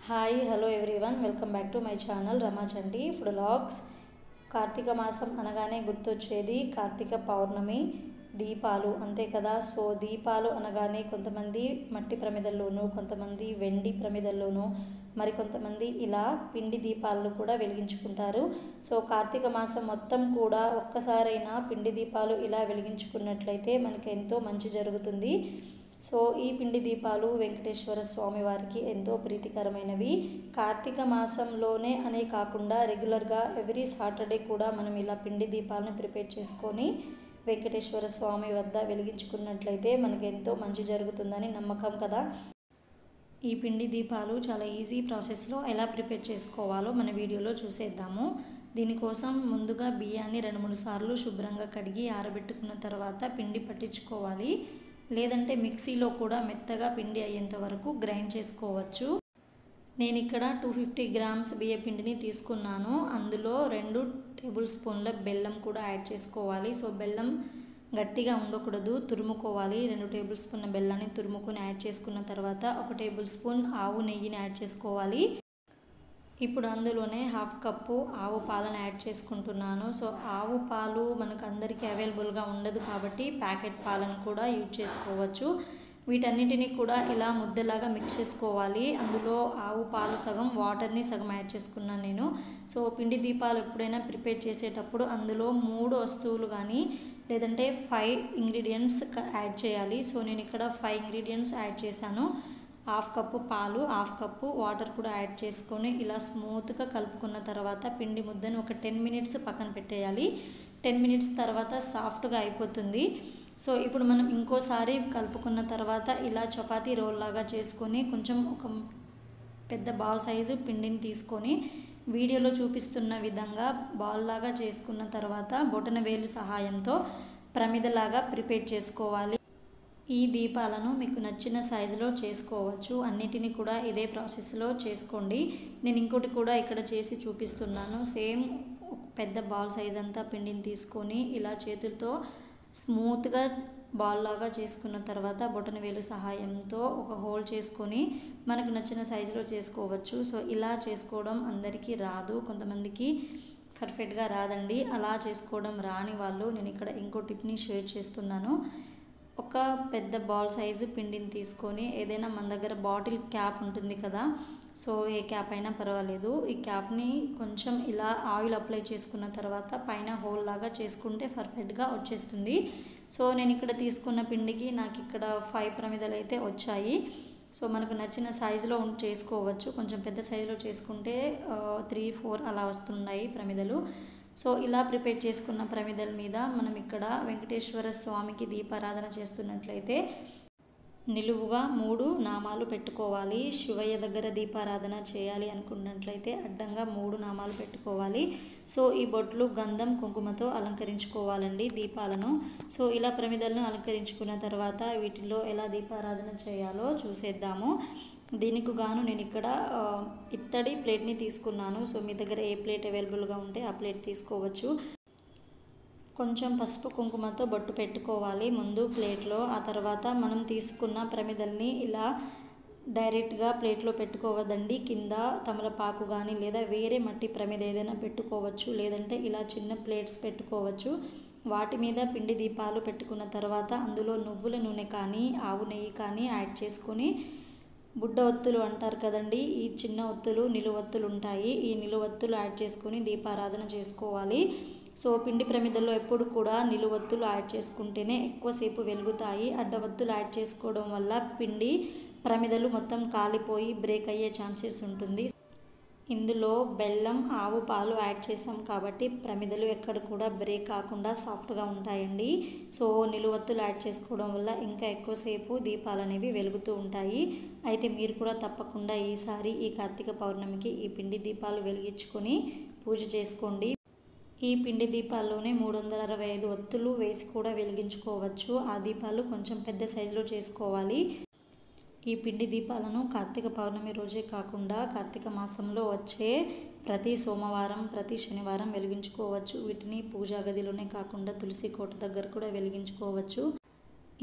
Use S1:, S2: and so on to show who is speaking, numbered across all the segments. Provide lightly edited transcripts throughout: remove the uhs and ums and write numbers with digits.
S1: Hi hello everyone welcome back to my channel Rama Chandi food vlogs. Karthika మాసం అనగానే గుర్తొచ్చేది కార్తీక పౌర్ణమి, దీపాలు అంతే కదా. సో దీపాలు అనగానే కొంతమంది మట్టి ప్రమిదల్లోనూ, కొంతమంది వెండి ప్రమిదల్లోనూ, మరికొంతమంది ఇలా పిండి దీపాలను కూడా వెలిగించుకుంటారు. సో కార్తీక మాసం మొత్తం కూడా ఒక్కసారైనా పిండి దీపాలు ఇలా వెలిగించుకున్నట్లయితే మనకు ఎంతో మంచి జరుగుతుంది. సో ఈ పిండి దీపాలు వెంకటేశ్వర స్వామి వారికి ఎంతో ప్రీతికరమైనవి. కార్తీక మాసంలోనే అనే కాకుండా రెగ్యులర్గా ఎవ్రీ సాటర్డే కూడా మనం ఇలా పిండి దీపాలను ప్రిపేర్ చేసుకొని వెంకటేశ్వర స్వామి వద్ద వెలిగించుకున్నట్లయితే మనకు ఎంతో మంచి జరుగుతుందని నమ్మకం కదా. ఈ పిండి దీపాలు చాలా ఈజీ ప్రాసెస్లో ఎలా ప్రిపేర్ చేసుకోవాలో మన వీడియోలో చూసేద్దాము. దీనికోసం ముందుగా బియ్యాన్ని 2-3 సార్లు శుభ్రంగా కడిగి ఆరబెట్టుకున్న తర్వాత పిండి పట్టించుకోవాలి. లేదంటే మిక్సీలో కూడా మెత్తగా పిండి అయ్యేంత వరకు గ్రైండ్ చేసుకోవచ్చు. నేను ఇక్కడ 250 గ్రామ్స్ బియ్య పిండిని తీసుకున్నాను. అందులో 2 టేబుల్ స్పూన్ల బెల్లం కూడా యాడ్ చేసుకోవాలి. సో బెల్లం గట్టిగా ఉండకూడదు, తురుముకోవాలి. 2 టేబుల్ స్పూన్ల బెల్లాన్ని తురుముకొని యాడ్ చేసుకున్న తర్వాత 1 టేబుల్ స్పూన్ ఆవు నెయ్యిని యాడ్ చేసుకోవాలి. ఇప్పుడు అందులోనే 1/2 కప్పు ఆవు పాలను యాడ్ చేసుకుంటున్నాను. సో ఆవు పాలు మనకు అందరికీ అవైలబుల్గా ఉండదు కాబట్టి ప్యాకెట్ పాలను కూడా యూజ్ చేసుకోవచ్చు. వీటన్నిటిని కూడా ఇలా ముద్దలాగా మిక్స్ చేసుకోవాలి. అందులో ఆవు పాలు సగం, వాటర్ని సగం యాడ్ చేసుకున్నాను నేను. సో పిండి దీపాలు ఎప్పుడైనా ప్రిపేర్ చేసేటప్పుడు అందులో 3 వస్తువులు కానీ లేదంటే 5 ఇంగ్రీడియంట్స్ యాడ్ చేయాలి. సో నేను ఇక్కడ 5 ఇంగ్రీడియంట్స్ యాడ్ చేశాను. 1/2 కప్పు పాలు, 1/2 కప్పు వాటర్ కూడా యాడ్ చేసుకొని ఇలా స్మూత్గా కలుపుకున్న తర్వాత పిండి ముద్దను ఒక 10 మినిట్స్ పక్కన పెట్టేయాలి. 10 మినిట్స్ తర్వాత సాఫ్ట్గా అయిపోతుంది. సో ఇప్పుడు మనం ఇంకోసారి కలుపుకున్న తర్వాత ఇలా చపాతీ రోల్ లాగా చేసుకొని కొంచెం ఒక పెద్ద బాల్ సైజు పిండిని తీసుకొని వీడియోలో చూపిస్తున్న విధంగా బాల్ లాగా చేసుకున్న తర్వాత బొటనవేలు సహాయంతో ప్రమిదలాగా ప్రిపేర్ చేసుకోవాలి. ఈ దీపాలను మీకు నచ్చిన సైజులో చేసుకోవచ్చు. అన్నిటినీ కూడా ఇదే ప్రాసెస్లో చేసుకోండి. నేను ఇంకోటి కూడా ఇక్కడ చేసి చూపిస్తున్నాను. సేమ్ పెద్ద బాల్ సైజ్ అంతా పిండిని తీసుకొని ఇలా చేతులతో స్మూత్గా బాల్ లాగా చేసుకున్న తర్వాత బొటనవేలు సహాయంతో ఒక హోల్ చేసుకొని మనకు నచ్చిన సైజులో చేసుకోవచ్చు. సో ఇలా చేసుకోవడం అందరికీ రాదు, కొంతమందికి పర్ఫెక్ట్గా రాదండి. అలా చేసుకోవడం రాని వాళ్ళు నేను ఇక్కడ ఇంకో టిప్ని షేర్ చేస్తున్నాను. ఒక పెద్ద బాల్ సైజు పిండిని తీసుకొని ఏదైనా మన దగ్గర బాటిల్ క్యాప్ ఉంటుంది కదా, సో ఏ క్యాప్ అయినా పర్వాలేదు. ఈ క్యాప్ని కొంచెం ఇలా ఆయిల్ అప్లై చేసుకున్న తర్వాత పైన హోల్ లాగా చేసుకుంటే పర్ఫెక్ట్గా వచ్చేస్తుంది. సో నేను ఇక్కడ తీసుకున్న పిండికి నాకు ఇక్కడ 5 ప్రమిదలు అయితే వచ్చాయి. సో మనకు నచ్చిన సైజులో చేసుకోవచ్చు. కొంచెం పెద్ద సైజులో చేసుకుంటే 3-4 అలా వస్తున్నాయి ప్రమిదలు. సో ఇలా ప్రిపేర్ చేసుకున్న ప్రమిదల మీద మనం ఇక్కడ వెంకటేశ్వర స్వామికి దీపారాధన చేస్తున్నట్లయితే నిలువుగా 3 నామాలు పెట్టుకోవాలి. శివయ్య దగ్గర దీపారాధన చేయాలి అనుకున్నట్లయితే అడ్డంగా 3 నామాలు పెట్టుకోవాలి. సో ఈ బొట్లు గంధం కుంకుమతో అలంకరించుకోవాలండి దీపాలను. సో ఇలా ప్రమిదలను అలంకరించుకున్న తర్వాత వీటిలో ఎలా దీపారాధన చేయాలో చూసేద్దాము. దీనికి గాను నేను ఇక్కడ ఇత్తడి ప్లేట్ని తీసుకున్నాను. సో మీ దగ్గర ఏ ప్లేట్ అవైలబుల్గా ఉంటే ఆ ప్లేట్ తీసుకోవచ్చు. కొంచెం పసుపు కుంకుమతో బొట్టు పెట్టుకోవాలి ముందు ప్లేట్లో. ఆ తర్వాత మనం తీసుకున్న ప్రమిదల్ని ఇలా డైరెక్ట్గా ప్లేట్లో పెట్టుకోవద్దండి. కింద తమలపాకు కానీ లేదా వేరే మట్టి ప్రమిద ఏదైనా పెట్టుకోవచ్చు, లేదంటే ఇలా చిన్న ప్లేట్స్ పెట్టుకోవచ్చు. వాటి మీద పిండి దీపాలు పెట్టుకున్న తర్వాత అందులో నువ్వుల నూనె కానీ ఆవు నెయ్యి కానీ యాడ్ చేసుకొని బుడ్డ ఒత్తులు అంటారు కదండి, ఈ చిన్న ఒత్తులు నిలువొత్తులు ఉంటాయి. ఈ నిలువొత్తులు యాడ్ చేసుకొని దీపారాధన చేసుకోవాలి. సో పిండి ప్రమిదల్లో ఎప్పుడు కూడా నిలువొత్తులు యాడ్ చేసుకుంటేనే ఎక్కువసేపు వెలుగుతాయి. అడ్డవత్తులు యాడ్ చేసుకోవడం వల్ల పిండి ప్రమిదలు మొత్తం కాలిపోయి బ్రేక్ అయ్యే ఛాన్సెస్ ఉంటుంది. ఇందులో బెల్లం, ఆవు పాలు యాడ్ చేసాం కాబట్టి ప్రమిదలు ఎక్కడ కూడా బ్రేక్ కాకుండా సాఫ్ట్గా ఉంటాయండి. సో నిలువొత్తులు యాడ్ చేసుకోవడం వల్ల ఇంకా ఎక్కువసేపు దీపాలు అనేవి వెలుగుతూ ఉంటాయి. అయితే మీరు కూడా తప్పకుండా ఈసారి ఈ కార్తీక పౌర్ణమికి ఈ పిండి దీపాలు వెలిగించుకొని పూజ చేసుకోండి. ఈ పిండి దీపాల్లోనే 365 ఒత్తులు వేసి కూడా వెలిగించుకోవచ్చు. ఆ దీపాలు కొంచెం పెద్ద సైజులో చేసుకోవాలి. ఈ పిండి దీపాలను కార్తీక పౌర్ణమి రోజే కాకుండా కార్తీక మాసంలో వచ్చే ప్రతి సోమవారం, ప్రతి శనివారం వెలిగించుకోవచ్చు. వీటిని పూజా గదిలోనే కాకుండా తులసి కోట దగ్గర కూడా వెలిగించుకోవచ్చు.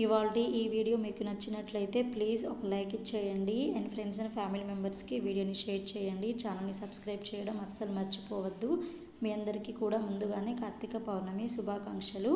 S1: ఇవాల్టి ఈ వీడియో మీకు నచ్చినట్లయితే ప్లీజ్ ఒక లైక్ ఇచ్చేయండి అండ్ ఫ్రెండ్స్ అండ్ ఫ్యామిలీ మెంబర్స్కి వీడియోని షేర్ చేయండి. ఛానల్ని సబ్స్క్రైబ్ చేయడం అస్సలు మర్చిపోవద్దు. మీ అందరికీ కూడా ముందుగానే కార్తీక పౌర్ణమి శుభాకాంక్షలు.